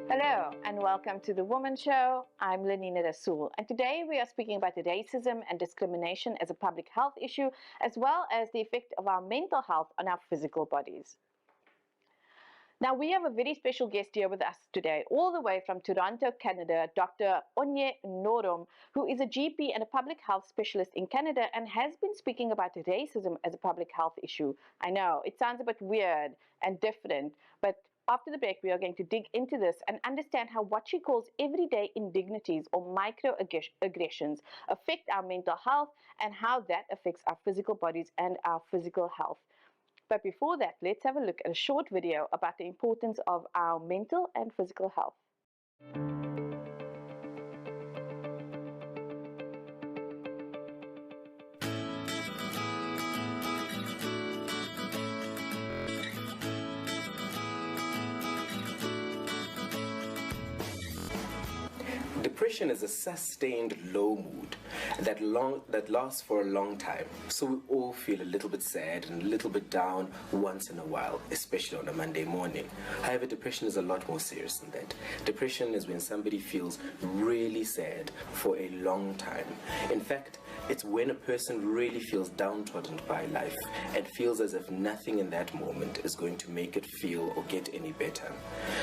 Hello and welcome to the Womxn Show. I'm Lenina Rassool, and today we are speaking about racism and discrimination as a public health issue, as well as the effect of our mental health on our physical bodies. Now, we have a very special guest here with us today, all the way from Toronto, Canada, Dr. Onye Nnorom, who is a GP and a public health specialist in Canada and has been speaking about racism as a public health issue. I know, it sounds a bit weird and different, but after the break, we are going to dig into this and understand how what she calls everyday indignities or microaggressions affect our mental health and how that affects our physical bodies and our physical health. But before that, let's have a look at a short video about the importance of our mental and physical health. Depression is a sustained low mood that lasts for a long time. So we all feel a little bit sad and a little bit down once in a while, especially on a Monday morning. However, depression is a lot more serious than that. Depression is when somebody feels really sad for a long time. In fact, it's when a person really feels downtrodden by life and feels as if nothing in that moment is going to make it feel or get any better.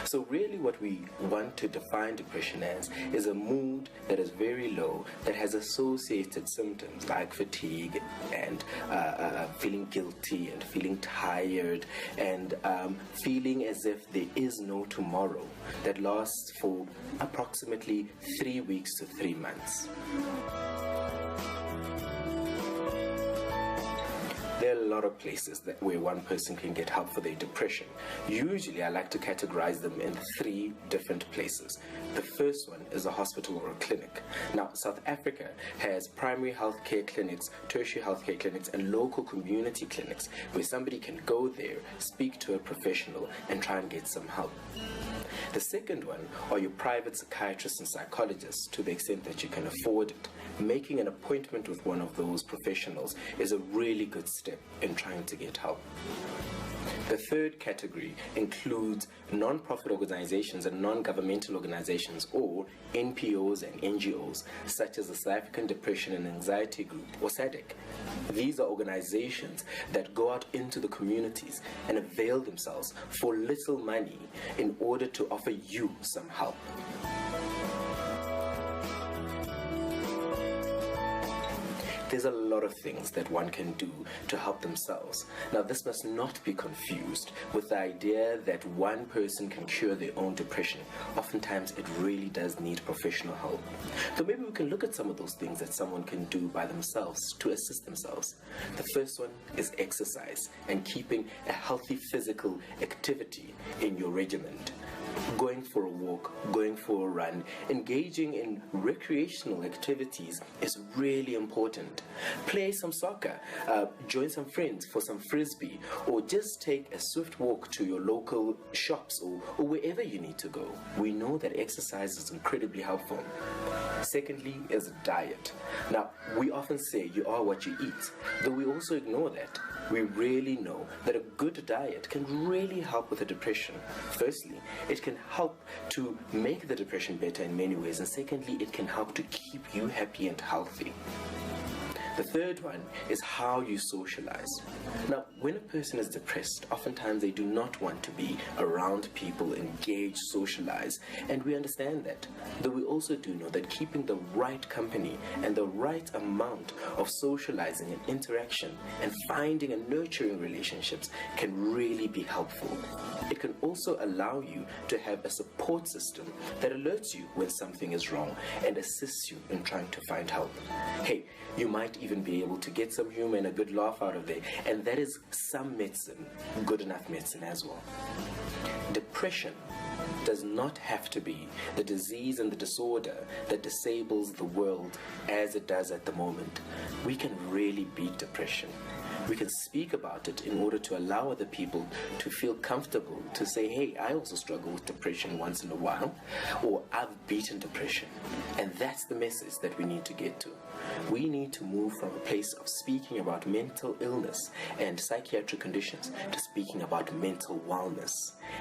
So really what we want to define depression as is a mood that is very low, that has associated symptoms like fatigue and feeling guilty and feeling tired and feeling as if there is no tomorrow, that lasts for approximately 3 weeks to 3 months. There are a lot of places where one person can get help for their depression. Usually I like to categorize them in 3 different places. The first one is a hospital or a clinic. Now, South Africa has primary healthcare clinics, tertiary healthcare clinics, and local community clinics where somebody can go there, speak to a professional, and try and get some help. The second one are your private psychiatrists and psychologists, to the extent that you can afford it. Making an appointment with one of those professionals is a really good step in trying to get help. The third category includes non-profit organizations and non-governmental organizations, or NPOs and NGOs, such as the South African Depression and Anxiety Group, or SADC. These are organizations that go out into the communities and avail themselves for little money in order to offer you some help. There's a lot of things that one can do to help themselves. Now, this must not be confused with the idea that one person can cure their own depression. Oftentimes, it really does need professional help. So maybe we can look at some of those things that someone can do by themselves to assist themselves. The first one is exercise and keeping a healthy physical activity in your regimen. Going for a walk, going for a run, engaging in recreational activities is really important. Play some soccer, join some friends for some frisbee, or just take a swift walk to your local shops or wherever you need to go. We know that exercise is incredibly helpful. Secondly is diet. Now, we often say you are what you eat, though we also ignore that. We really know that a good diet can really help with the depression. Firstly, it can help to make the depression better in many ways, and secondly, it can help to keep you happy and healthy. The third one is how you socialize. Now, when a person is depressed, oftentimes they do not want to be around people, engage, socialize, and we understand that. Though we also do know that keeping the right company and the right amount of socializing and interaction and finding and nurturing relationships can really be helpful. It can also allow you to have a support system that alerts you when something is wrong and assists you in trying to find help. Hey, you might even be able to get some humor and a good laugh out of there, and that is some medicine, good enough medicine as well. Depression does not have to be the disease and the disorder that disables the world as it does at the moment. We can really beat depression. We can speak about it in order to allow other people to feel comfortable to say, hey, I also struggle with depression once in a while, or I've beaten depression. And that's the message that we need to get to. We need to move from a place of speaking about mental illness and psychiatric conditions to speaking about mental wellness.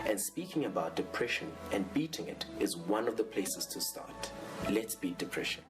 And speaking about depression and beating it is one of the places to start. Let's beat depression.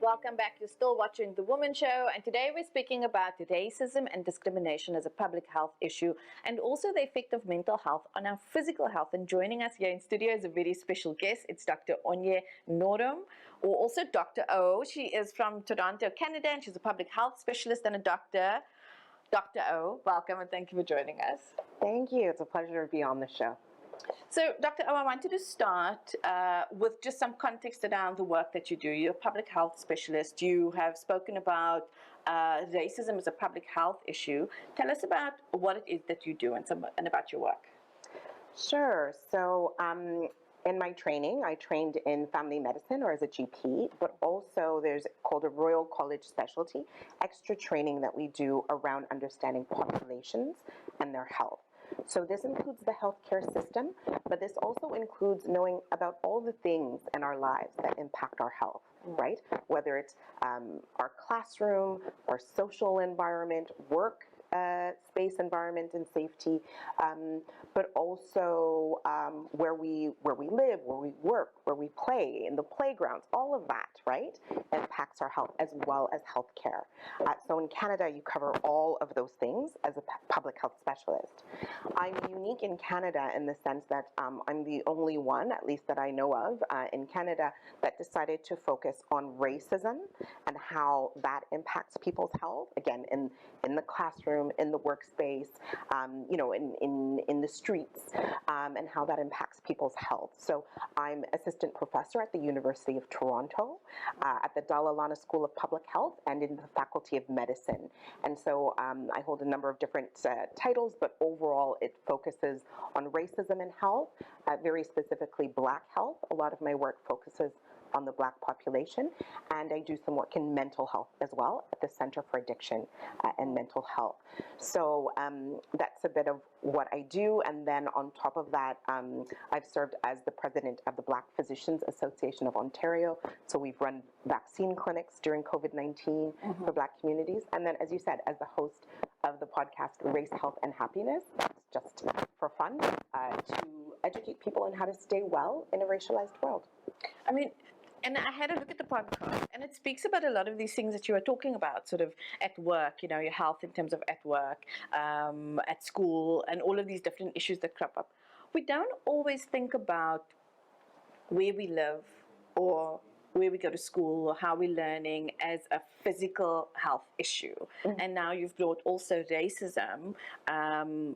Welcome back. You're still watching The Womxn Show, and today we're speaking about racism and discrimination as a public health issue and also the effect of mental health on our physical health. And joining us here in studio is a very special guest. It's Dr. Onye Nnorom, or also Dr. O. She is from Toronto, Canada, and she's a public health specialist and a doctor. Dr. O, welcome and thank you for joining us. Thank you. It's a pleasure to be on the show. So, Dr. O, I wanted to start with just some context around the work that you do. You're a public health specialist. You have spoken about racism as a public health issue. Tell us about what it is that you do and about your work. Sure. So, in my training, I trained in family medicine or as a GP, but also there's called a Royal College specialty, extra training that we do around understanding populations and their health. So this includes the healthcare system, but this also includes knowing about all the things in our lives that impact our health, right? Whether it's our classroom, our social environment, work space environment and safety, but also where we live, where we work, where we play, in the playgrounds, all of that, right, impacts our health as well as healthcare. So in Canada, you cover all of those things as a public health specialist. I'm unique in Canada in the sense that I'm the only one, at least that I know of, in Canada that decided to focus on racism and how that impacts people's health, again, in the classroom, in the workspace, in the streets, and how that impacts people's health. So I'm assistant professor at the University of Toronto, at the Lenina School of Public Health, and in the Faculty of Medicine. And so I hold a number of different titles, but overall it focuses on racism and health, very specifically Black health. A lot of my work focuses on the Black population, and I do some work in mental health as well at the Center for Addiction and Mental Health. So that's a bit of what I do, and then on top of that, I've served as the president of the Black Physicians Association of Ontario, so we've run vaccine clinics during COVID-19 for Black communities, and then, as you said, as the host of the podcast Race, Health, and Happiness, that's just for fun, to educate people on how to stay well in a racialized world. I mean, and I had a look at the podcast, and it speaks about a lot of these things that you were talking about, sort of at work, your health in terms of at work, at school, and all of these different issues that crop up. We don't always think about where we live or where we go to school or how we're learning as a physical health issue. And now you've brought also racism,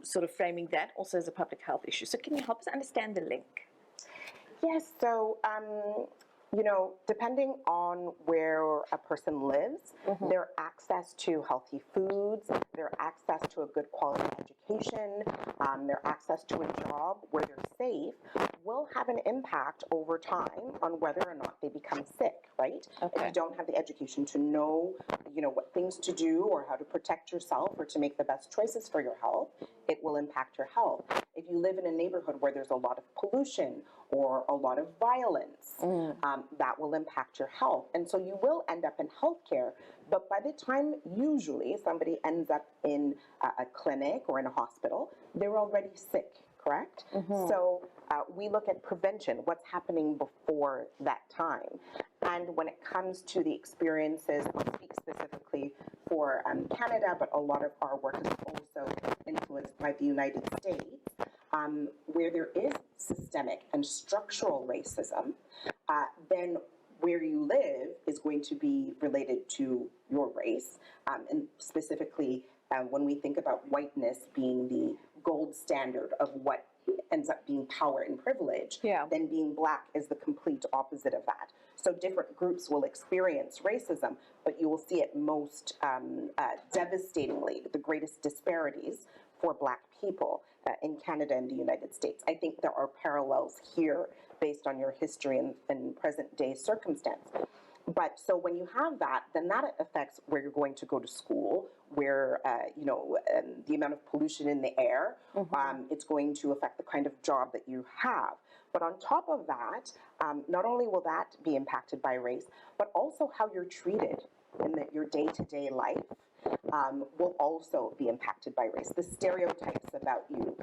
sort of framing that also as a public health issue. So can you help us understand the link? Yes, so depending on where a person lives, their access to healthy foods, their access to a good quality education, their access to a job where they're safe will have an impact over time on whether or not they become sick, right? Okay. If you don't have the education to know, what things to do or how to protect yourself or to make the best choices for your health, it will impact your health. If you live in a neighborhood where there's a lot of pollution or a lot of violence, that will impact your health. And so you will end up in healthcare, but by the time usually somebody ends up in a clinic or in a hospital, they're already sick, correct? So we look at prevention, what's happening before that time. And when it comes to the experiences, I'll speak specifically for Canada, but a lot of our work is also influenced by the United States, where there is systemic and structural racism, then where you live is going to be related to your race, and specifically when we think about whiteness being the gold standard of what ends up being power and privilege, then being Black is the complete opposite of that. So different groups will experience racism, but you will see it most devastatingly, the greatest disparities for Black people in Canada and the United States. I think there are parallels here based on your history and present day circumstance. But so when you have that, then that affects where you're going to go to school, where, the amount of pollution in the air. It's going to affect the kind of job that you have. But on top of that, not only will that be impacted by race, but also how you're treated in your day-to-day life will also be impacted by race. The stereotypes about you,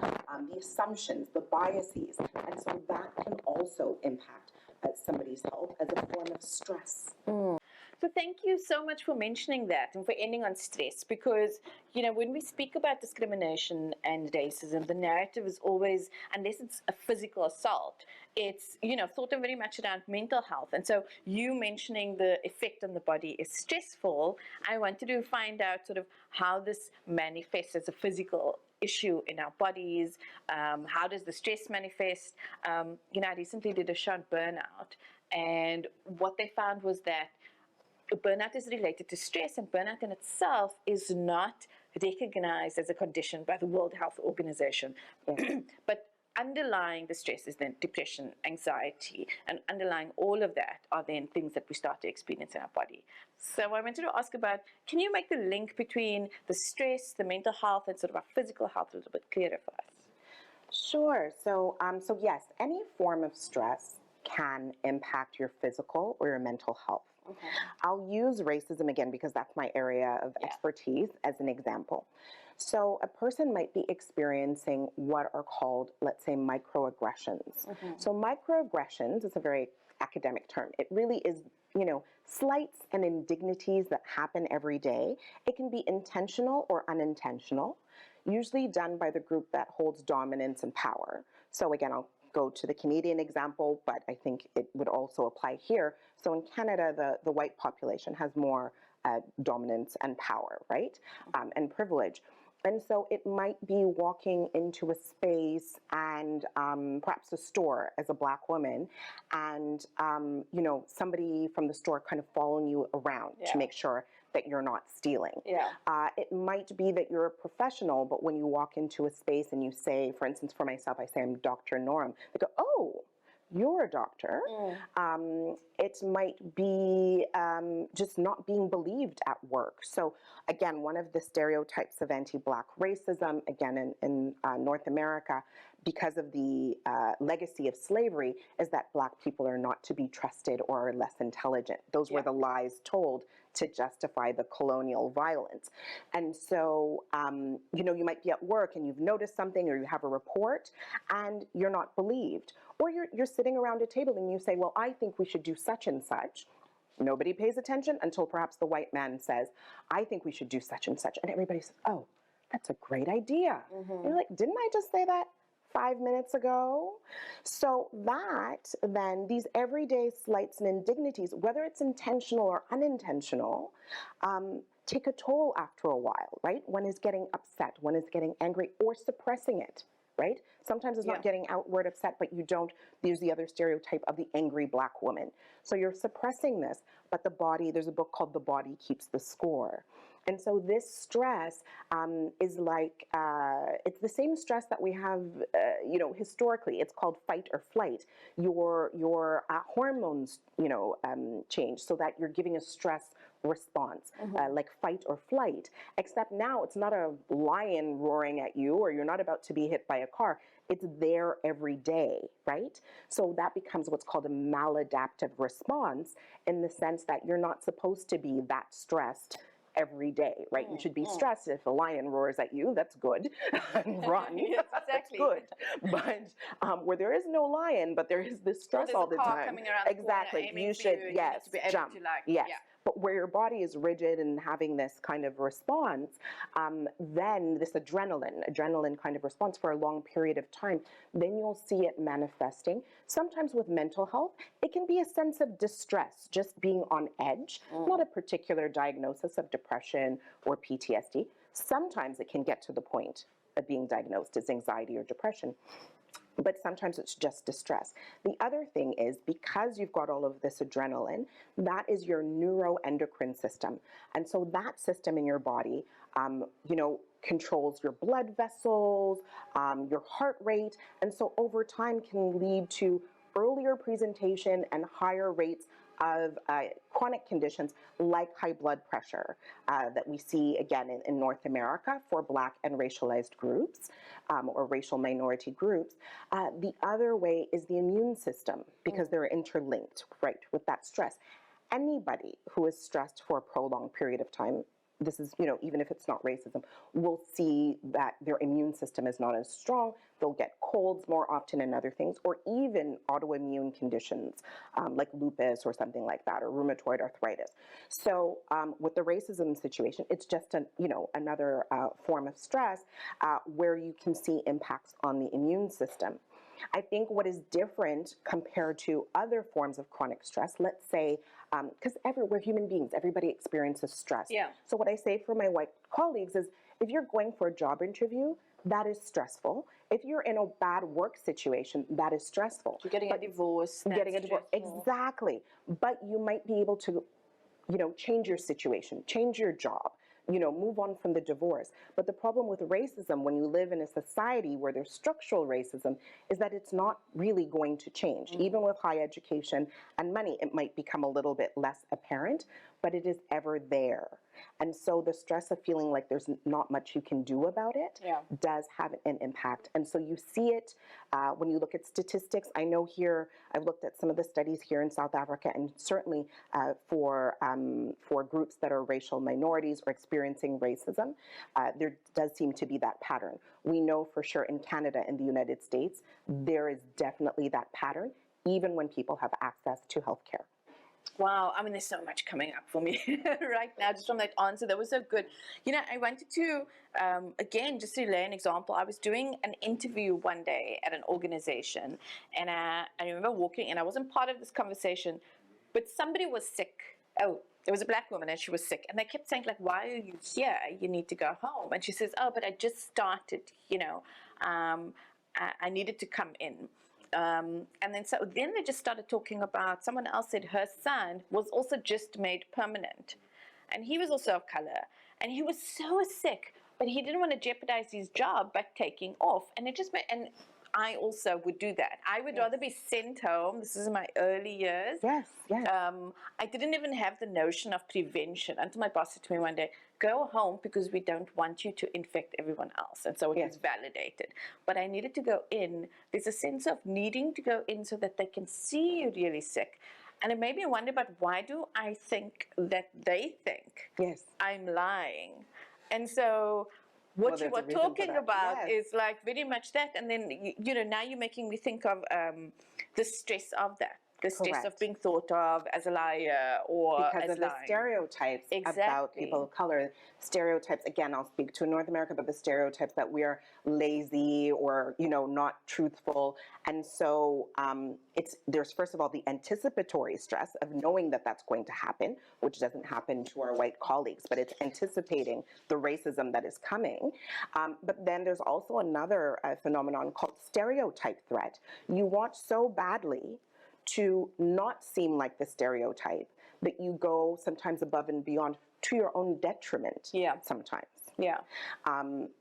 the assumptions, the biases, and so that can also impact somebody's health as a form of stress. So thank you so much for mentioning that and for ending on stress, because, when we speak about discrimination and racism, the narrative is always, unless it's a physical assault, it's, thought of very much around mental health. And so you mentioning the effect on the body is stressful. I wanted to find out sort of how this manifests as a physical issue in our bodies. How does the stress manifest? I recently did a show on burnout, and what they found was that burnout is related to stress, and burnout in itself is not recognized as a condition by the World Health Organization. But underlying the stress is then depression, anxiety, and underlying all of that are then things that we start to experience in our body. So I wanted to ask about, can you make the link between the stress, the mental health, and sort of our physical health a little bit clearer for us? Sure. So yes, any form of stress can impact your physical or your mental health. I'll use racism again because that's my area of expertise as an example. So a person might be experiencing what are called, let's say, microaggressions. So microaggressions is a very academic term. It really is, slights and indignities that happen every day. It can be intentional or unintentional, usually done by the group that holds dominance and power. So again, I'll go to the Canadian example, but I think it would also apply here. So in Canada, the white population has more dominance and power, right? And privilege. And so it might be walking into a space and perhaps a store as a Black woman, and somebody from the store kind of following you around to make sure that you're not stealing. It might be that you're a professional, but when you walk into a space and you say, for instance, for myself, I say I'm Dr. Nnorom, they go, oh, you're a doctor. It might be just not being believed at work. So again, one of the stereotypes of anti-Black racism, again in North America, because of the legacy of slavery, is that Black people are not to be trusted or are less intelligent. Those were the lies told to justify the colonial violence. And so, you might be at work and you've noticed something, or you have a report and you're not believed. Or you're sitting around a table and you say, well, I think we should do such and such. Nobody pays attention until perhaps the white man says, I think we should do such and such. And everybody says, oh, that's a great idea. You're like, didn't I just say that 5 minutes ago? So that then, these everyday slights and indignities, whether it's intentional or unintentional, take a toll after a while, right? One is getting upset, one is getting angry or suppressing it, right? Sometimes it's not getting outward upset, but you don't, there's the other stereotype of the angry Black woman. So you're suppressing this, but the body, there's a book called The Body Keeps the Score. And so this stress is like, it's the same stress that we have, historically. It's called fight or flight. Your hormones, change so that you're giving a stress response, like fight or flight. Except now it's not a lion roaring at you, or you're not about to be hit by a car. It's there every day, right? So that becomes what's called a maladaptive response, in the sense that you're not supposed to be that stressed every day, right? You should be stressed if a lion roars at you. That's good. Run. Yes, exactly. That's good. But where there is no lion, but there is this stress all the time. Coming around exactly. The you should, you yes, to be able jump. To yes. But where your body is rigid and having this kind of response, then this adrenaline kind of response for a long period of time, then you'll see it manifesting. Sometimes with mental health, it can be a sense of distress, just being on edge, not a particular diagnosis of depression or PTSD. Sometimes it can get to the point of being diagnosed as anxiety or depression. But sometimes it's just distress. The other thing is, because you've got all of this adrenaline, that is your neuroendocrine system. And so that system in your body, controls your blood vessels, your heart rate. And so over time can lead to earlier presentation and higher rates of chronic conditions like high blood pressure that we see, again, in North America for Black and racialized groups or racial minority groups. The other way is the immune system, because they're interlinked, right, with that stress. Anybody who is stressed for a prolonged period of time, this is, even if it's not racism, will see that their immune system is not as strong. They'll get colds more often and other things, or even autoimmune conditions like lupus or something like that, or rheumatoid arthritis. So with the racism situation, it's just another form of stress where you can see impacts on the immune system. I think what is different compared to other forms of chronic stress, let's say, because we're human beings, everybody experiences stress. Yeah. So what I say for my white colleagues is, if you're going for a job interview, that is stressful. If you're in a bad work situation, that is stressful. You're getting a divorce. Getting a divorce, exactly. But you might be able to, change your situation, change your job, move on from the divorce. But the problem with racism, when you live in a society where there's structural racism, is that it's not really going to change. Even with high education and money, it might become a little bit less apparent, but it is ever there. And so the stress of feeling like there's not much you can do about it does have an impact. And so you see it when you look at statistics. I know here, I've looked at some of the studies here in South Africa, and certainly for groups that are racial minorities or experiencing racism, there does seem to be that pattern. We know for sure in Canada and the United States, there is definitely that pattern, even when people have access to healthcare. Wow, I mean, there's so much coming up for me right now just from that answer. That was so good. I wanted to, again, just to lay an example, I was doing an interview one day at an organization, and I remember walking, and I wasn't part of this conversation, but somebody was sick. Oh, it was a Black woman, and she was sick. And they kept saying, like, why are you here? You need to go home. And she says, oh, but I just started, I needed to come in. And then they just started talking about, someone else said her son was also just made permanent, and he was also of color, and he was so sick, but he didn't want to jeopardize his job by taking off. And it just made, and I also would do that. I would rather be sent home. This is in my early years. Yes. I didn't even have the notion of prevention until my boss said to me one day, go home because we don't want you to infect everyone else. And so it was validated. But I needed to go in. There's a sense of needing to go in so that they can see you really sick. And it made me wonder, but why do I think that they think I'm lying? And so what you were talking about is like very much that. And then, now you're making me think of the stress of that. The stress of being thought of as a liar or because as of the stereotypes about people of color. Stereotypes, again, I'll speak to North America, but the stereotypes that we are lazy or, not truthful. And so there's, first of all, the anticipatory stress of knowing that that's going to happen, which doesn't happen to our white colleagues, but it's anticipating the racism that is coming. But then there's also another phenomenon called stereotype threat. You want so badly to not seem like the stereotype that you go sometimes above and beyond to your own detriment sometimes.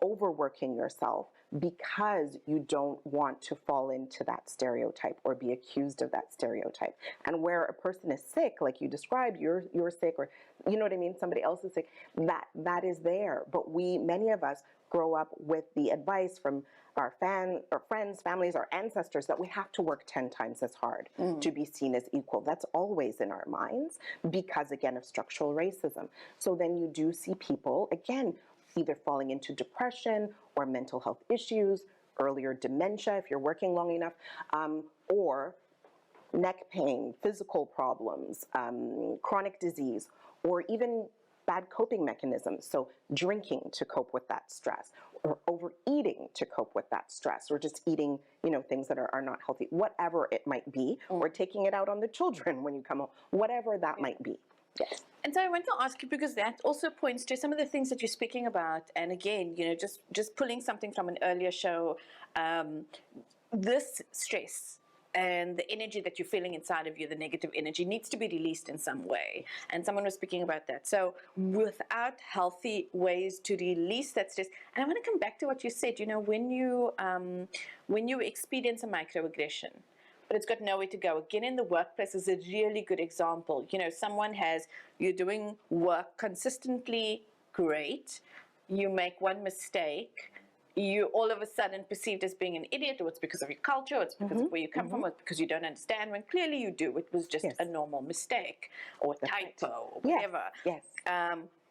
Overworking yourself because you don't want to fall into that stereotype or be accused of that stereotype. And where a person is sick, like you described, you're sick, or you know what I mean, somebody else is sick, that is there. But many of us grow up with the advice from our friends, families, our ancestors, that we have to work 10 times as hard to be seen as equal. That's always in our minds because, again, of structural racism. So then you do see people, again, either falling into depression or mental health issues, earlier dementia if you're working long enough, or neck pain, physical problems, chronic disease, or even bad coping mechanisms. So drinking to cope with that stress, or overeating to cope with that stress, or just eating, things that are not healthy, whatever it might be, or taking it out on the children when you come home, whatever that might be. Yes. And so I want to ask you, because that also points to some of the things that you're speaking about. And again, just pulling something from an earlier show, this stress and the energy that you're feeling inside of you, the negative energy, needs to be released in some way. And someone was speaking about that. So without healthy ways to release that stress, and I want to come back to what you said, when you experience a microaggression, but it's got nowhere to go. Again, in the workplace is a really good example. You know, you're doing work consistently great, you make one mistake, you all of a sudden perceived as being an idiot, or it's because of your culture, or it's because of where you come from, or it's because you don't understand, when clearly you do. It was just a normal mistake or typo or whatever. Yes.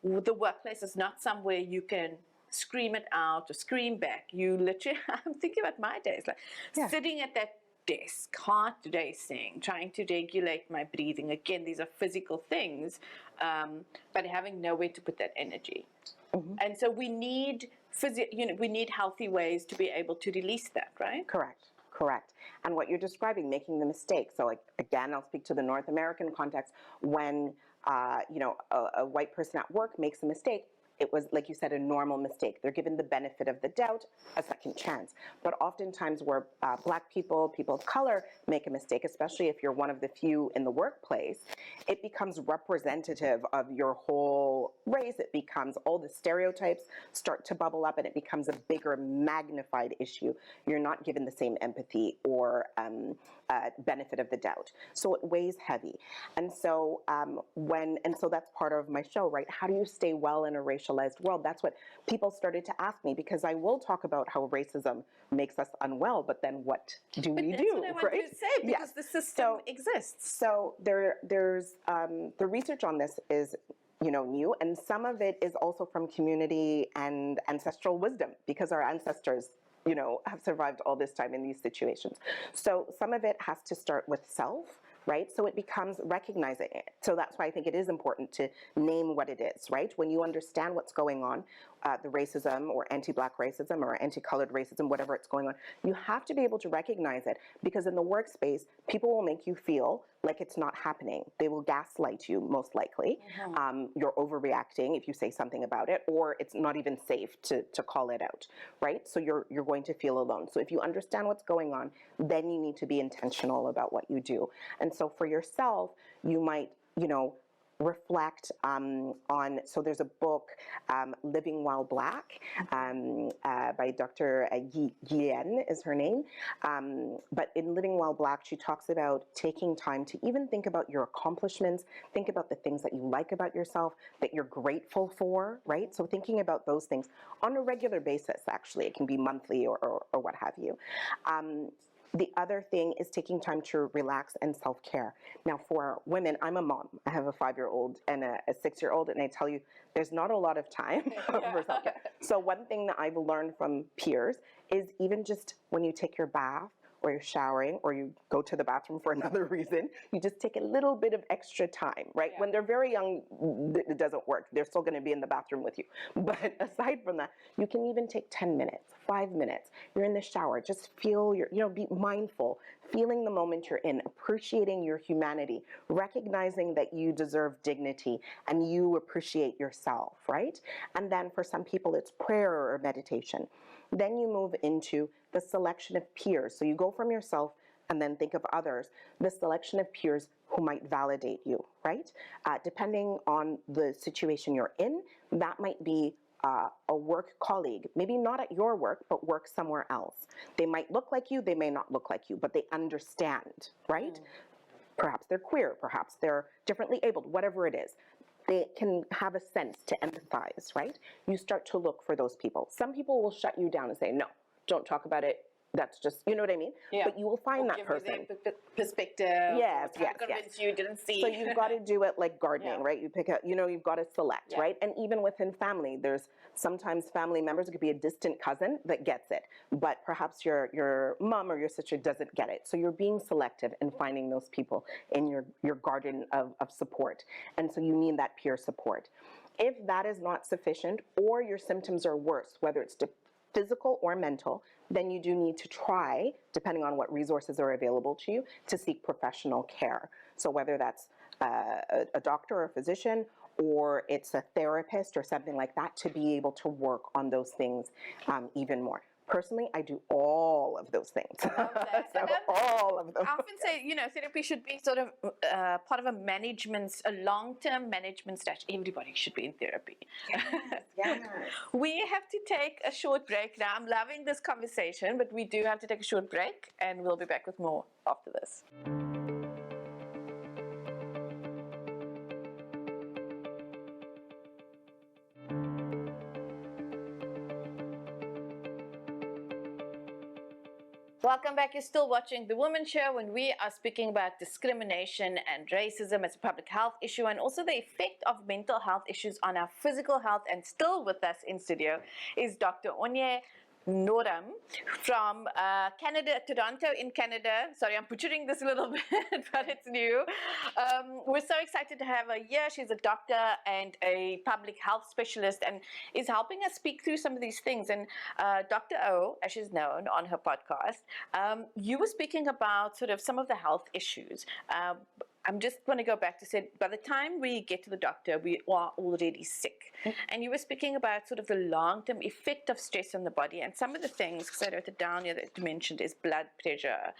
The workplace is not somewhere you can scream it out or scream back. You literally, I'm thinking about my days, like sitting at that desk, heart racing, trying to regulate my breathing. Again, these are physical things, but having nowhere to put that energy. And so we need we need healthy ways to be able to release that, right? Correct. And what you're describing, making the mistake. So again, I'll speak to the North American context. When a white person at work makes a mistake, it was, like you said, a normal mistake. They're given the benefit of the doubt, a second chance. But oftentimes where Black people, people of color make a mistake, especially if you're one of the few in the workplace, it becomes representative of your whole race. It becomes, all the stereotypes start to bubble up, and it becomes a bigger, magnified issue. You're not given the same empathy or benefit of the doubt. So it weighs heavy. And so so that's part of my show, right? How do you stay well in a racialized world? That's what people started to ask me, because I will talk about how racism makes us unwell, but then what do we do? That's what I wanted to say, because the system exists. So there's the research on this is new, and some of it is also from community and ancestral wisdom, because our ancestors have survived all this time in these situations. So some of it has to start with self, right? So it becomes recognizing it. So that's why I think it is important to name what it is, right? When you understand what's going on, the racism or anti-Black racism or anti-colored racism, whatever it's going on, you have to be able to recognize it, because in the workspace, people will make you feel like it's not happening. They will gaslight you, most likely. You're overreacting if you say something about it, or it's not even safe to call it out, right? So you're going to feel alone. So if you understand what's going on, then you need to be intentional about what you do. And so for yourself, you might, reflect so there's a book, Living While Black, by Dr. Guillen is her name. But in Living While Black, she talks about taking time to even think about your accomplishments, think about the things that you like about yourself, that you're grateful for, right? So thinking about those things on a regular basis, actually. It can be monthly or what have you. The other thing is taking time to relax and self-care. Now, for women, I'm a mom. I have a 5-year-old and a 6-year-old, and I tell you, there's not a lot of time for self-care. So one thing that I've learned from peers is even just when you take your bath, or you're showering, or you go to the bathroom for another reason, you just take a little bit of extra time, right? When they're very young, it doesn't work. They're still going to be in the bathroom with you. But aside from that, you can even take 10 minutes, 5 minutes. You're in the shower. Just feel be mindful, feeling the moment you're in, appreciating your humanity, recognizing that you deserve dignity and you appreciate yourself, right? And then for some people, it's prayer or meditation. Then you move into the selection of peers. So you go from yourself and then think of others, the selection of peers who might validate you, right? Depending on the situation you're in, that might be a work colleague, maybe not at your work, but work somewhere else. They might look like you, they may not look like you, but they understand, right? Perhaps they're queer, perhaps they're differently abled, whatever it is. They can have a sense to empathize, right? You start to look for those people. Some people will shut you down and say, no, don't talk about it. That's just, you know what I mean? Yeah. But you will find that person. Perspective. Yes. Convince you didn't see. So you've got to do it like gardening, right? You pick out, you've got to select, right? And even within family, there's sometimes family members, it could be a distant cousin that gets it, but perhaps your mom or your sister doesn't get it. So you're being selective and finding those people in your garden of support. And so you need that peer support. If that is not sufficient, or your symptoms are worse, whether it's physical or mental, then you do need to try, depending on what resources are available to you, to seek professional care. So whether that's a doctor or a physician, or it's a therapist or something like that, to be able to work on those things even more. Personally, I do all of those things. Love that. So all of them. I often say, therapy should be sort of part of a long-term management strategy. Everybody should be in therapy. Yes. We have to take a short break now. I'm loving this conversation, but we do have to take a short break, and we'll be back with more after this. Welcome back. You're still watching The Womxn Show, and we are speaking about discrimination and racism as a public health issue, and also the effect of mental health issues on our physical health. And still with us in studio is Dr. Onye Nnorom from Canada, Toronto in Canada. Sorry, I'm butchering this a little bit, but it's new. We're so excited to have her here. She's a doctor and a public health specialist and is helping us speak through some of these things. And Dr. O, as she's known on her podcast, you were speaking about sort of some of the health issues. I'm just going to go back to say, by the time we get to the doctor, we are already sick. And you were speaking about sort of the long-term effect of stress on the body. And some of the things, because I wrote it down here that you mentioned, is blood pressure.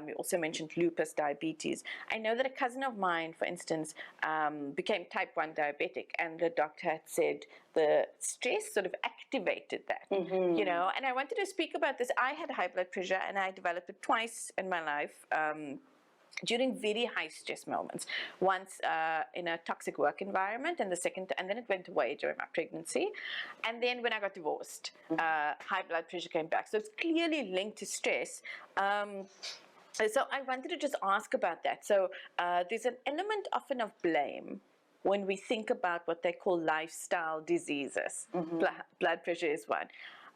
You also mentioned lupus, diabetes. I know that a cousin of mine, for instance, became type 1 diabetic, and the doctor had said the stress sort of activated that, and I wanted to speak about this. I had high blood pressure, and I developed it twice in my life. During very high stress moments, once in a toxic work environment, and then it went away during my pregnancy, and then when I got divorced, high blood pressure came back. So it's clearly linked to stress. So I wanted to just ask about that. So there's an element often of blame when we think about what they call lifestyle diseases. Blood pressure is one.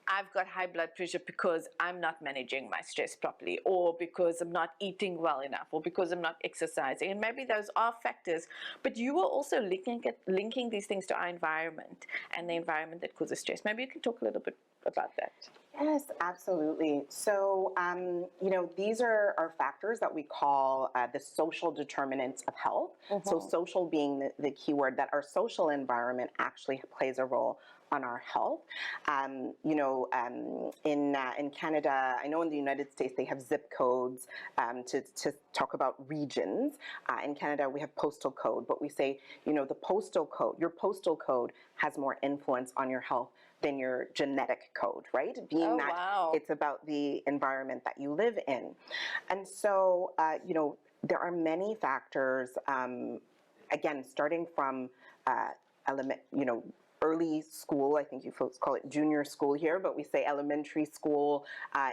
I've got high blood pressure because I'm not managing my stress properly, or because I'm not eating well enough, or because I'm not exercising. And maybe those are factors, but you are also linking these things to our environment and the environment that causes stress. Maybe you can talk a little bit about that. Yes, absolutely. So, these are factors that we call the social determinants of health. So social being the key word, that our social environment actually plays a role on our health. In Canada, I know in the United States they have zip codes to talk about regions. In Canada, we have postal code, but we say, the postal code, your postal code has more influence on your health than your genetic code, right? Being it's about the environment that you live in. And so, there are many factors, again, starting from early school. I think you folks call it junior school here, but we say elementary school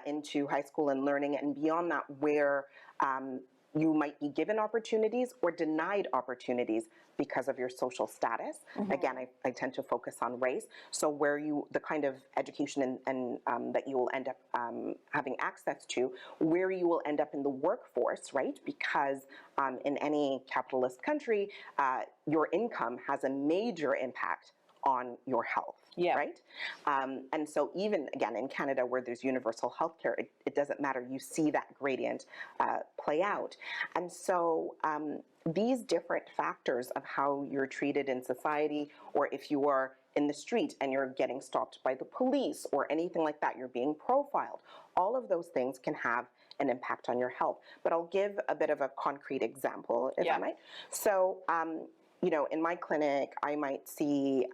into high school and learning, and beyond that, where you might be given opportunities or denied opportunities because of your social status. Again, I tend to focus on race. So where the kind of education and that you will end up having access to, where you will end up in the workforce, right? Because in any capitalist country, your income has a major impact on your health, right? And so even, again, in Canada, where there's universal health care, it doesn't matter. You see that gradient play out. And so these different factors of how you're treated in society, or if you are in the street and you're getting stopped by the police or anything like that, you're being profiled, all of those things can have an impact on your health. But I'll give a bit of a concrete example, if I might. So, in my clinic, I might see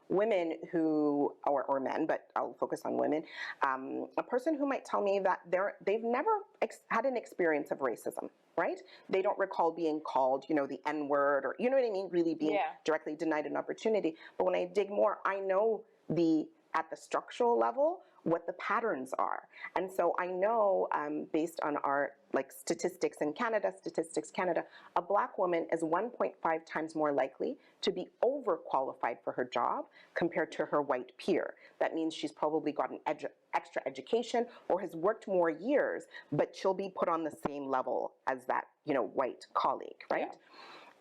women who, or men, but I'll focus on women, a person who might tell me that they've never had an experience of racism, right? They don't recall being called, the N-word, or, you know what I mean, really being directly denied an opportunity. But when I dig more, I know at the structural level, what the patterns are. And so I know, based on our Statistics Canada, a Black woman is 1.5 times more likely to be overqualified for her job compared to her white peer. That means she's probably got an extra education or has worked more years, but she'll be put on the same level as that, white colleague, right?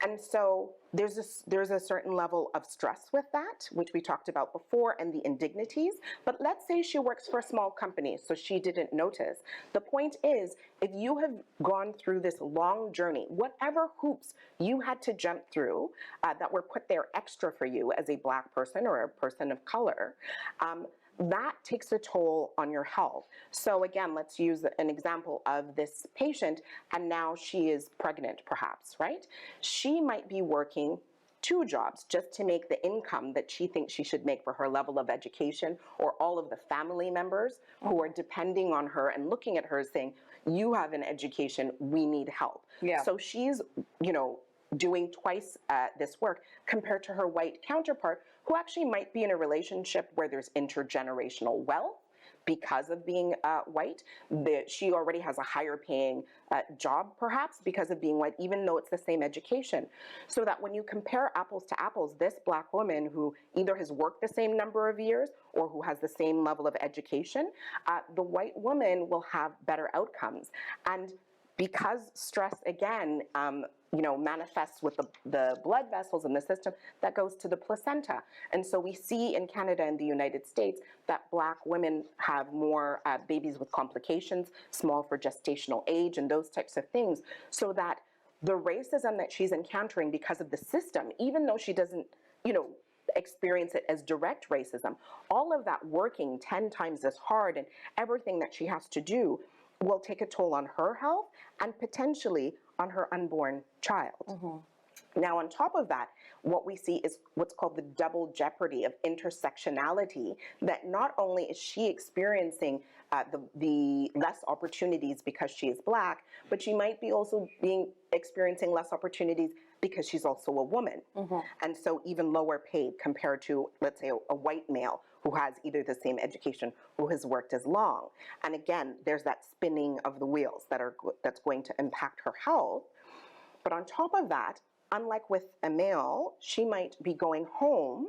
And so there's a certain level of stress with that, which we talked about before, and the indignities. But let's say she works for a small company, so she didn't notice. The point is, if you have gone through this long journey, whatever hoops you had to jump through that were put there extra for you as a Black person or a person of color, that takes a toll on your health. So again, let's use an example of this patient, and now she is pregnant perhaps, right? She might be working 2 jobs just to make the income that she thinks she should make for her level of education, or all of the family members who are depending on her and looking at her saying, you have an education, we need help. Yeah. So she's, doing twice this work compared to her white counterpart, who actually might be in a relationship where there's intergenerational wealth because of being white. She already has a higher paying job perhaps because of being white, even though it's the same education. So that when you compare apples to apples, this Black woman who either has worked the same number of years or who has the same level of education, the white woman will have better outcomes. And because stress, again, manifests with the blood vessels in the system, that goes to the placenta. And so we see in Canada and the United States that Black women have more babies with complications, small for gestational age, and those types of things. So that the racism that she's encountering because of the system, even though she doesn't, experience it as direct racism, all of that working 10 times as hard and everything that she has to do will take a toll on her health and potentially on her unborn child. Now, on top of that, what we see is what's called the double jeopardy of intersectionality, that not only is she experiencing the less opportunities because she is Black, but she might be also experiencing less opportunities because she's also a woman. And so even lower paid compared to, let's say, a white male who has either the same education, who has worked as long. And again, there's that spinning of the wheels that's going to impact her health. But on top of that, unlike with a male, she might be going home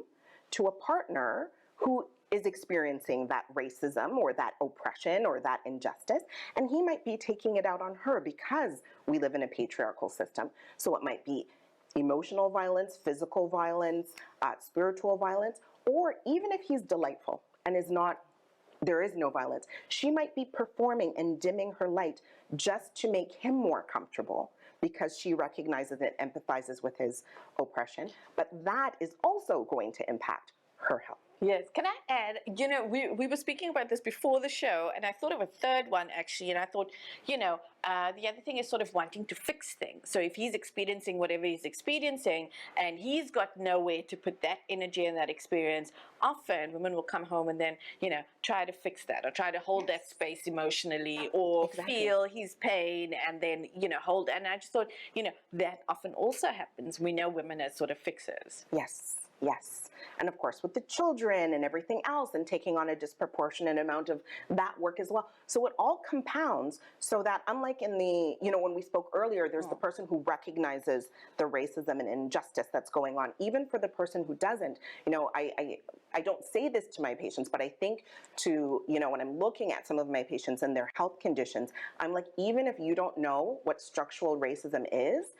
to a partner who is experiencing that racism or that oppression or that injustice, and he might be taking it out on her because we live in a patriarchal system. So it might be emotional violence, physical violence, spiritual violence, or even if he's delightful and there is no violence, she might be performing and dimming her light just to make him more comfortable because she recognizes and empathizes with his oppression. But that is also going to impact her health. Yes. Can I add, we were speaking about this before the show, and I thought of a third one, actually, and I thought, the other thing is sort of wanting to fix things. So if he's experiencing whatever he's experiencing, and he's got nowhere to put that energy and that experience, often women will come home and then, try to fix that, or try to hold that space emotionally, or feel his pain, and then, hold. And I just thought, that often also happens. We know women as sort of fixers. Yes. And of course, with the children and everything else, and taking on a disproportionate amount of that work as well. So it all compounds so that, unlike in the, when we spoke earlier, there's the person who recognizes the racism and injustice that's going on. Even for the person who doesn't, I don't say this to my patients, but I think when I'm looking at some of my patients and their health conditions, I'm like, even if you don't know what structural racism is,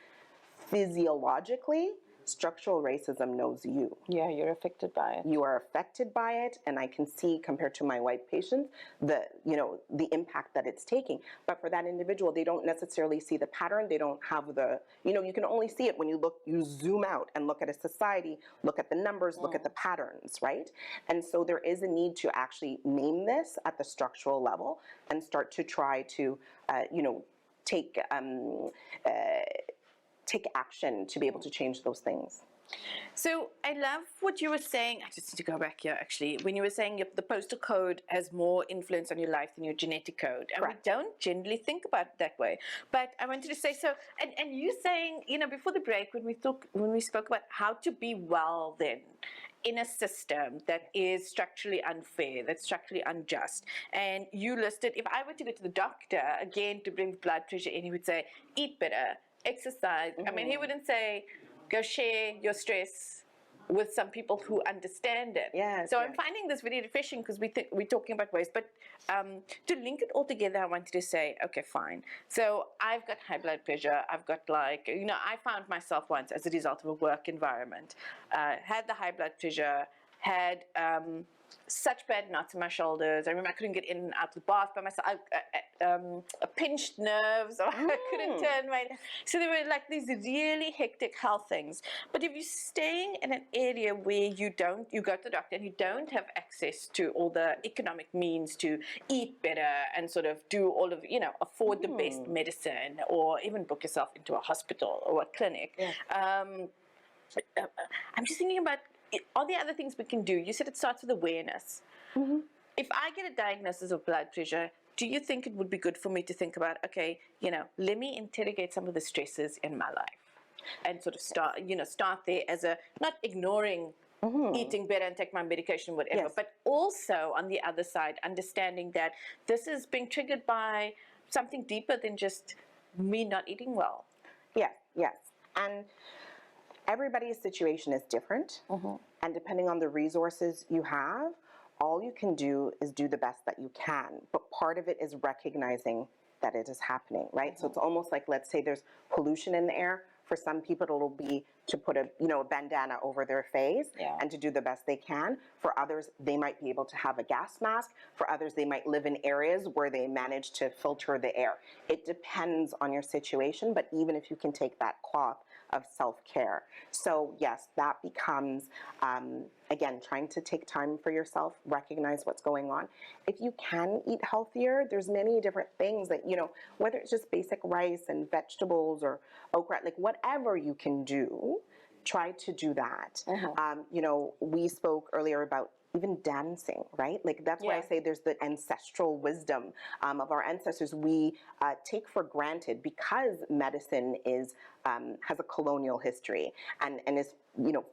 physiologically, structural racism knows you. Yeah, you're affected by it. You are affected by it, and I can see, compared to my white patients, the impact that it's taking. But for that individual, they don't necessarily see the pattern. They don't have you can only see it when you zoom out and look at a society, look at the numbers, look at the patterns, right? And so there is a need to actually name this at the structural level and start to try to, take action to be able to change those things. So I love what you were saying. I just need to go back here, actually. When you were saying the postal code has more influence on your life than your genetic code. And Correct. we don't generally think about it that way. But I wanted to say, so, and you saying, before the break, when we spoke about how to be well then, in a system that is structurally unfair, that's structurally unjust. And you listed, if I were to go to the doctor, again, to bring blood pressure in, he would say, eat better, exercise. I mean, he wouldn't say, go share your stress with some people who understand it. Yes, so I'm finding this very refreshing because we're talking about waste. But to link it all together, I wanted to say, okay, fine. So I've got high blood pressure. I've got I found myself once as a result of a work environment, had the high blood pressure, had such bad knots in my shoulders. I remember I couldn't get in and out of the bath by myself. Pinched nerves, or I couldn't turn my. So there were like these really hectic health things. But if you're staying in an area where you go to the doctor and you don't have access to all the economic means to eat better and sort of do all of, afford the best medicine, or even book yourself into a hospital or a clinic. Yeah. I'm just thinking about, are there other things we can do? You said it starts with awareness. If I get a diagnosis of blood pressure, do you think it would be good for me to think about, okay, let me interrogate some of the stresses in my life and sort of start there as not ignoring eating better and take my medication, whatever, but also on the other side, understanding that this is being triggered by something deeper than just me not eating well. Yes. And everybody's situation is different, and depending on the resources you have, all you can do is do the best that you can. But part of it is recognizing that it is happening, right? So it's almost like, let's say there's pollution in the air. For some people, it'll be to put a bandana over their face and to do the best they can. For others, they might be able to have a gas mask. For others, they might live in areas where they manage to filter the air. It depends on your situation, but even if you can take that cloth of self-care. So yes, that becomes, again, trying to take time for yourself, recognize what's going on. If you can eat healthier, there's many different things that, whether it's just basic rice and vegetables or okra, like whatever you can do, try to do that. We spoke earlier about even dancing, right? Like that's why I say there's the ancestral wisdom of our ancestors. We take for granted, because medicine has a colonial history and is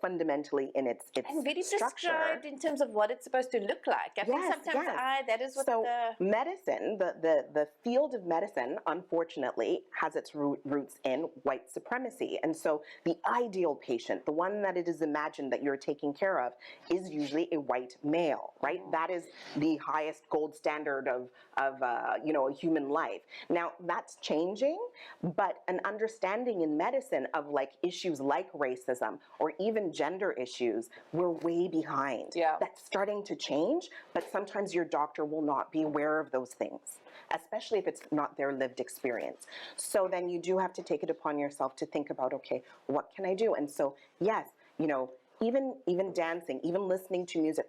fundamentally in its and very structure. prescribed in terms of what it's supposed to look like. I think sometimes that is what medicine, the field of medicine, unfortunately, has its roots in white supremacy. And so the ideal patient, the one that it is imagined that you're taking care of, is usually a white male, right? That is the highest gold standard of a human life. Now that's changing, but an understanding in medicine of like issues like racism or even gender issues, we're way behind. That's starting to change, but sometimes your doctor will not be aware of those things, especially if it's not their lived experience. So then you do have to take it upon yourself to think about, okay, what can I do? And so, yes, even dancing, even listening to music,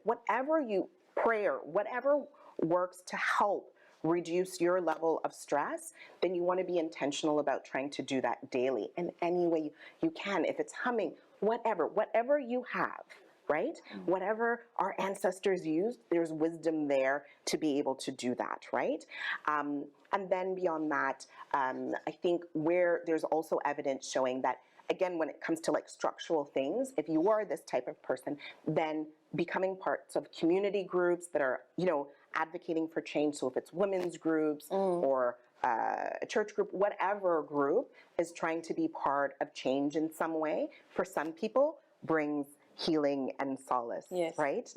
prayer, whatever works to help reduce your level of stress, then you want to be intentional about trying to do that daily in any way you can. If it's humming, whatever you have, right? Whatever our ancestors used, there's wisdom there to be able to do that, right? And then beyond that, I think where there's also evidence showing that, again, when it comes to like structural things, if you are this type of person, then becoming parts of community groups that are, advocating for change. So if it's women's groups or a church group, whatever group is trying to be part of change in some way, for some people brings healing and solace, right?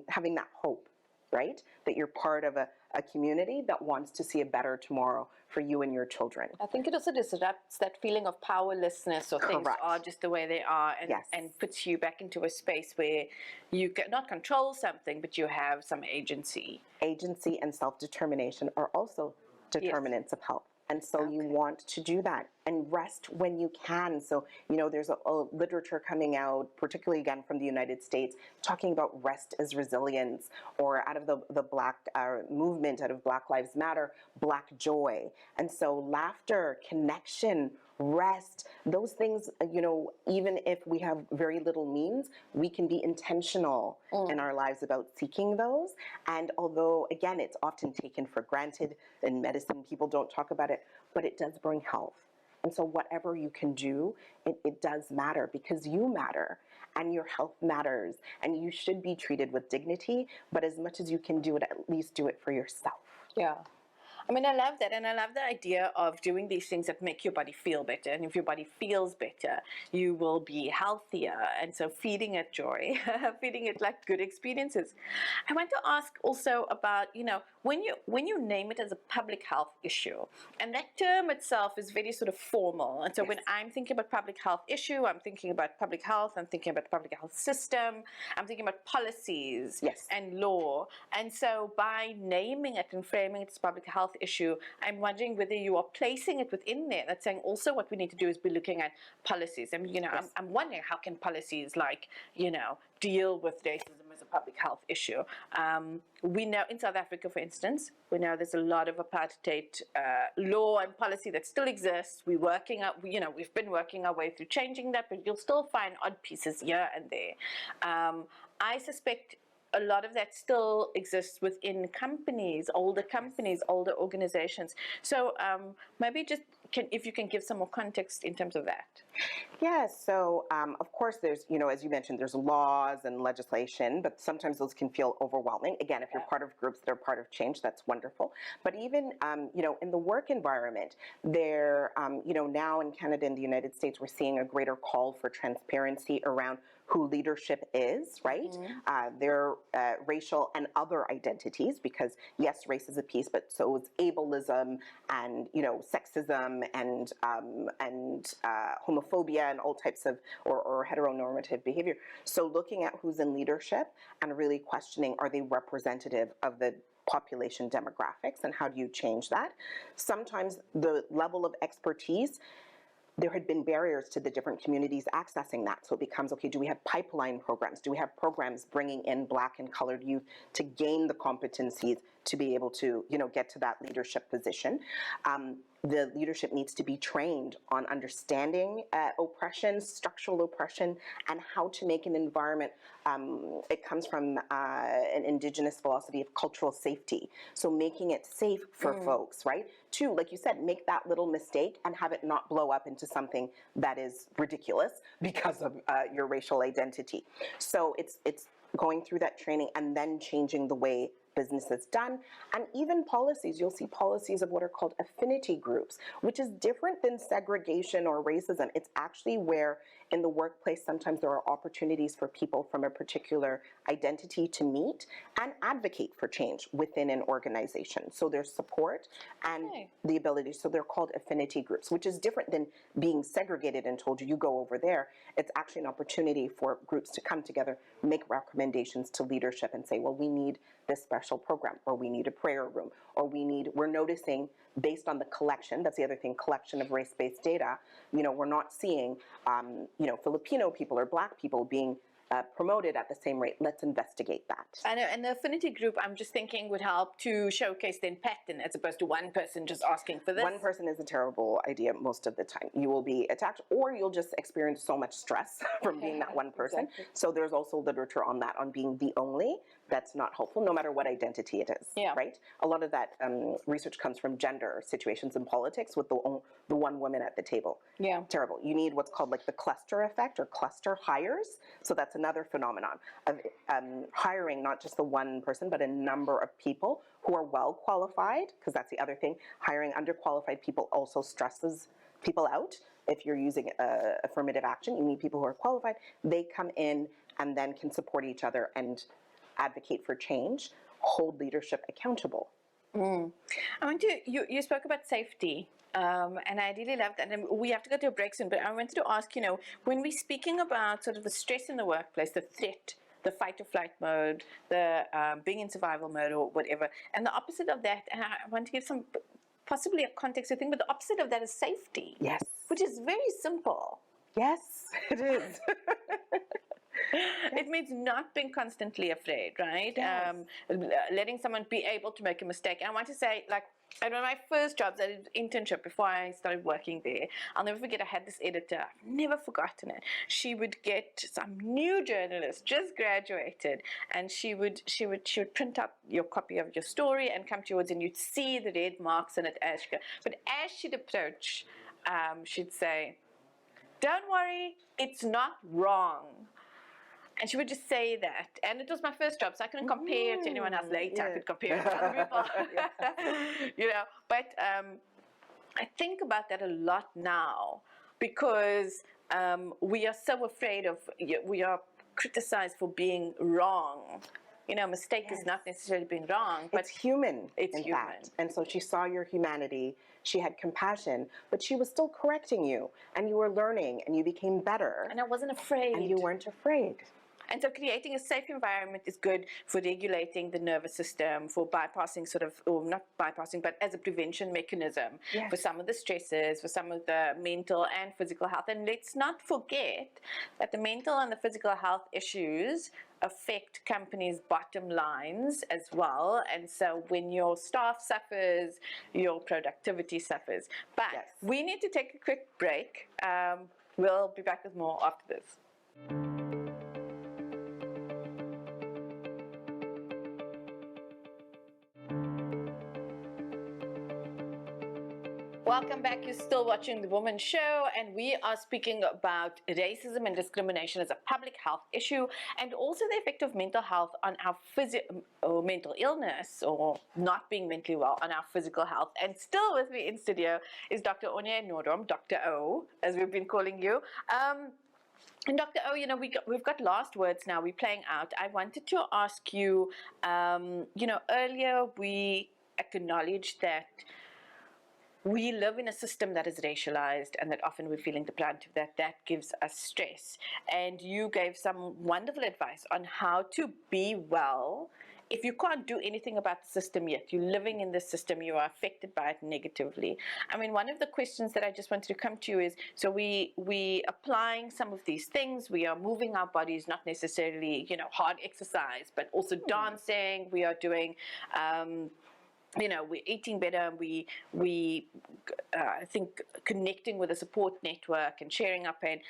Having that hope, right? That you're part of a community that wants to see a better tomorrow for you and your children. I think it also disrupts that feeling of powerlessness, or things are just the way they are, and puts you back into a space where you cannot control something, but you have some agency. Agency and self-determination are also determinants of health. And so you want to do that and rest when you can. So, there's a literature coming out, particularly again from the United States, talking about rest as resilience, or out of the Black movement, out of Black Lives Matter, Black joy. And so laughter, connection, rest, those things, even if we have very little means, we can be intentional in our lives about seeking those. And although, again, it's often taken for granted in medicine, people don't talk about it, but it does bring health. And so whatever you can do, it does matter, because you matter and your health matters, and you should be treated with dignity, but as much as you can do it, at least do it for yourself. Yeah. I mean, I love that. And I love the idea of doing these things that make your body feel better. And if your body feels better, you will be healthier. And so feeding it joy, feeding it like good experiences. I want to ask also about, when you name it as a public health issue, and that term itself is very sort of formal. And so when I'm thinking about public health issue, I'm thinking about public health, I'm thinking about the public health system, I'm thinking about policies and law. And so by naming it and framing it as a public health issue, I'm wondering whether you are placing it within there. That's saying also what we need to do is be looking at policies. And, I'm wondering how can policies deal with racism as a public health issue. We know in South Africa, for instance, we know there's a lot of apartheid law and policy that still exists. We've been working our way through changing that, but you'll still find odd pieces here and there. I suspect a lot of that still exists within companies, older organizations. So maybe just if you can give some more context in terms of that. Yes, so of course there's, as you mentioned, there's laws and legislation, but sometimes those can feel overwhelming. Again, if you're part of groups that are part of change, that's wonderful. But even, in the work environment, there, now in Canada and the United States, we're seeing a greater call for transparency around who leadership is, right? Their racial and other identities, because yes, race is a piece, but so is ableism and sexism and homophobia and all types of or heteronormative behavior. So looking at who's in leadership and really questioning, are they representative of the population demographics, and how do you change that? Sometimes the level of expertise, there had been barriers to the different communities accessing that. So it becomes, okay, do we have pipeline programs? Do we have programs bringing in Black and colored youth to gain the competencies to be able to, get to that leadership position? The leadership needs to be trained on understanding oppression, structural oppression, and how to make an environment. It comes from an indigenous philosophy of cultural safety. So making it safe for folks, right? To, like you said, make that little mistake and have it not blow up into something that is ridiculous because of your racial identity. So it's going through that training and then changing the way business is done, and even policies. You'll see policies of what are called affinity groups, which is different than segregation or racism. It's actually where in the workplace sometimes there are opportunities for people from a particular identity to meet and advocate for change within an organization. So there's support and the ability, so they're called affinity groups, which is different than being segregated and told you go over there. It's actually an opportunity for groups to come together, make recommendations to leadership and say, well, we need this special program, or we need a prayer room, or we're noticing based on the collection, that's the other thing, collection of race-based data, we're not seeing, Filipino people or Black people being promoted at the same rate. Let's investigate that. I know, and the affinity group, I'm just thinking, would help to showcase then pattern as opposed to one person just asking for this. One person is a terrible idea most of the time. You will be attacked, or you'll just experience so much stress from being that one person. Exactly. So there's also literature on that, on being the only. That's not helpful, no matter what identity it is, right? A lot of that research comes from gender situations in politics with the one woman at the table. Yeah. Terrible. You need what's called like the cluster effect or cluster hires. So that's another phenomenon of hiring not just the one person, but a number of people who are well qualified, because that's the other thing. Hiring underqualified people also stresses people out. If you're using affirmative action, you need people who are qualified. They come in and then can support each other and advocate for change, hold leadership accountable. I want to, you spoke about safety, and I really loved that. And we have to go to a break soon, but I wanted to ask, when we're speaking about sort of the stress in the workplace, the threat, the fight or flight mode, the being in survival mode or whatever, and the opposite of that, and I want to give some, possibly a context to think, but the opposite of that is safety. Yes. Which is very simple. Yes, it is. It means not being constantly afraid, right? Yes. Letting someone be able to make a mistake. And I want to say, like, one of my first jobs, I did an internship before I started working there. I'll never forget, I had this editor. I've never forgotten it. She would get some new journalist, just graduated, and she would print out your copy of your story and come towards, and you'd see the red marks in it as she go. But as she'd approach, she'd say, "Don't worry, it's not wrong." And she would just say that. And it was my first job, so I couldn't compare it to anyone else later. I could compare it to other people. You know, but I think about that a lot now because we are so afraid of, we are criticized for being wrong. You know, mistake is not necessarily being wrong, but it's human. It's human. Fact. And so she saw your humanity, she had compassion, but she was still correcting you, and you were learning, and you became better. And I wasn't afraid. And you weren't afraid. And so creating a safe environment is good for regulating the nervous system, for bypassing sort of, or not bypassing, but as a prevention mechanism for some of the stresses, for some of the mental and physical health. And let's not forget that the mental and the physical health issues affect companies' bottom lines as well. And so when your staff suffers, your productivity suffers. But we need to take a quick break. We'll be back with more after this. Welcome back. You're still watching The Womxn Show, and we are speaking about racism and discrimination as a public health issue, and also the effect of mental health on our mental illness or not being mentally well on our physical health. And still with me in studio is Dr. Onye Nnorom, Dr. O, as we've been calling you. And Dr. O, you know, we've got last words now. We're playing out. I wanted to ask you, you know, earlier we acknowledged that we live in a system that is racialized and that often we're feeling the brunt of that. That gives us stress. And you gave some wonderful advice on how to be well if you can't do anything about the system yet. You're living in the system, you are affected by it negatively. I mean, one of the questions that I just wanted to come to you is, so we applying some of these things, we are moving our bodies, not necessarily, you know, hard exercise, but also dancing, we are doing, you know, we're eating better, we I think connecting with a support network and sharing our pain.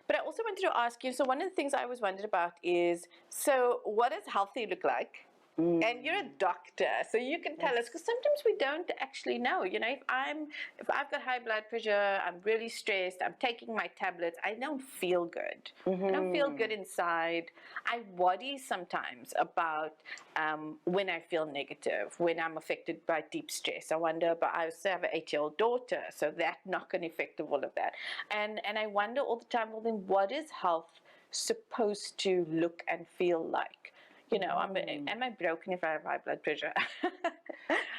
But I also wanted to ask you, so one of the things I always wondered about is, so what does healthy look like? And you're a doctor, so you can tell us, because sometimes we don't actually know. You know, if I've got high blood pressure, I'm really stressed, I'm taking my tablets, I don't feel good. I don't feel good inside. I worry sometimes about when I feel negative, when I'm affected by deep stress. I wonder, but I also have an 8-year-old daughter, so that knock-on effect of all of that. And I wonder all the time, well then, what is health supposed to look and feel like? You know, am I broken if I have high blood pressure?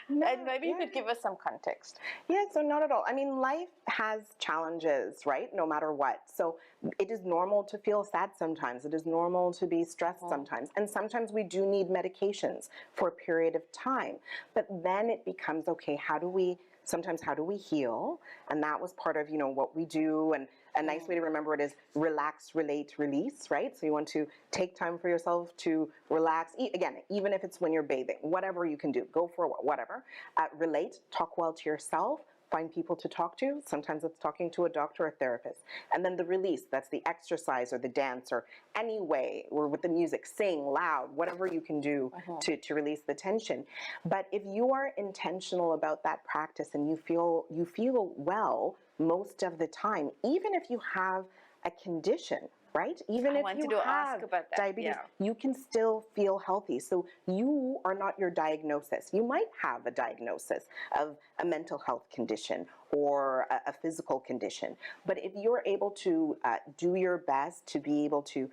No, and maybe you could give us some context. Yeah, so not at all. I mean, life has challenges, right? No matter what. So it is normal to feel sad sometimes. It is normal to be stressed sometimes. And sometimes we do need medications for a period of time. But then it becomes, okay, how do we heal? And that was part of, you know, what we do. And a nice way to remember it is relax, relate, release, right? So you want to take time for yourself to relax. Again, even if it's when you're bathing, whatever you can do, go for whatever. Relate, talk well to yourself, find people to talk to. Sometimes it's talking to a doctor or a therapist. And then the release, that's the exercise or the dance or any way, or with the music, sing loud, whatever you can do to release the tension. But if you are intentional about that practice and you feel well most of the time, even if you have a condition, right? Even if you have diabetes, you can still feel healthy. So you are not your diagnosis. You might have a diagnosis of a mental health condition or a physical condition. But if you're able to do your best to be able to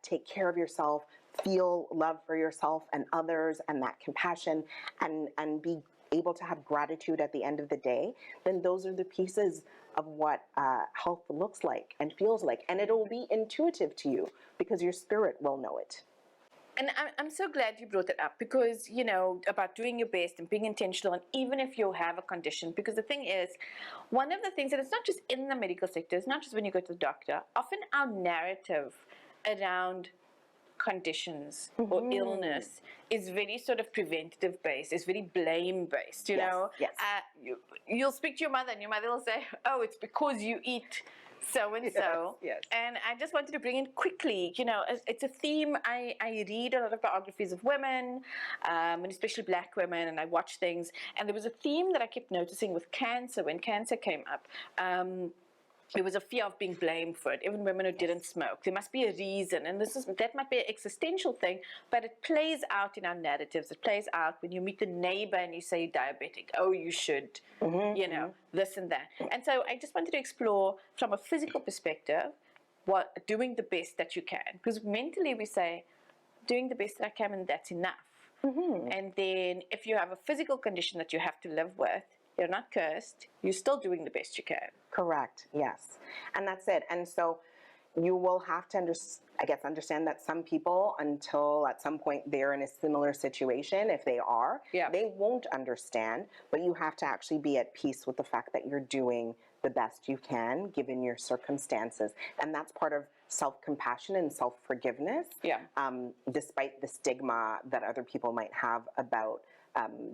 take care of yourself, feel love for yourself and others and that compassion and be able to have gratitude at the end of the day, then those are the pieces of what health looks like and feels like. And it'll be intuitive to you because your spirit will know it. And I'm so glad you brought it up because, you know, about doing your best and being intentional, and even if you have a condition, because the thing is, one of the things that it's not just in the medical sector, it's not just when you go to the doctor, often our narrative around conditions or illness is very sort of preventative based, it's very blame based, you know. Yes. You'll speak to your mother and your mother will say, oh, it's because you eat so and so. Yes. And I just wanted to bring in quickly, you know, it's a theme. I read a lot of biographies of women, and especially black women, and I watch things, and there was a theme that I kept noticing with cancer when cancer came up. there was a fear of being blamed for it, even women who didn't smoke. There must be a reason, and that might be an existential thing, but it plays out in our narratives. It plays out when you meet the neighbor and you say you're diabetic. Oh, you should, you know, this and that. And so I just wanted to explore from a physical perspective, doing the best that you can. Because mentally we say, doing the best that I can and that's enough. And then if you have a physical condition that you have to live with, you're not cursed, you're still doing the best you can. Correct, yes. And that's it. And so you will have to, understand that some people, until at some point they're in a similar situation, if they are, they won't understand, but you have to actually be at peace with the fact that you're doing the best you can given your circumstances. And that's part of self-compassion and self-forgiveness, despite the stigma that other people might have about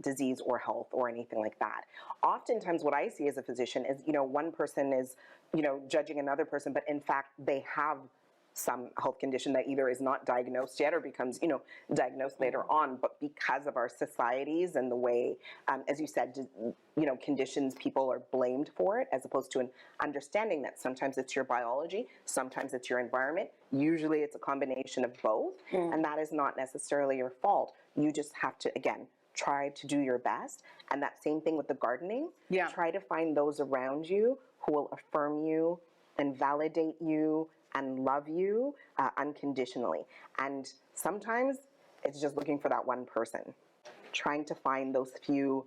disease or health or anything like that. Oftentimes what I see as a physician is, one person is, judging another person, but in fact they have some health condition that either is not diagnosed yet or becomes, diagnosed later on. But because of our societies and the way, as you said, conditions, people are blamed for it, as opposed to an understanding that sometimes it's your biology, sometimes it's your environment. Usually it's a combination of both, and that is not necessarily your fault. You just have to, again, try to do your best. And that same thing with the gardening. Try to find those around you who will affirm you and validate you and love you unconditionally. And sometimes it's just looking for that one person, trying to find those few,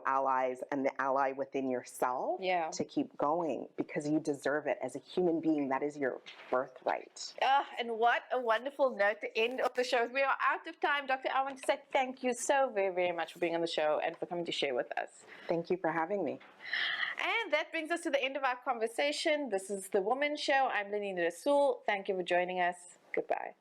allies and the ally within yourself to keep going, because you deserve it as a human being. That is your birthright. And what a wonderful note to end of the show. We are out of time. Dr. I want to say thank you so very, very much for being on the show and for coming to share with us. Thank you for having me. And that brings us to the end of our conversation. This is the Womxn Show. I'm Lenina Rassool. Thank you for joining us. Goodbye.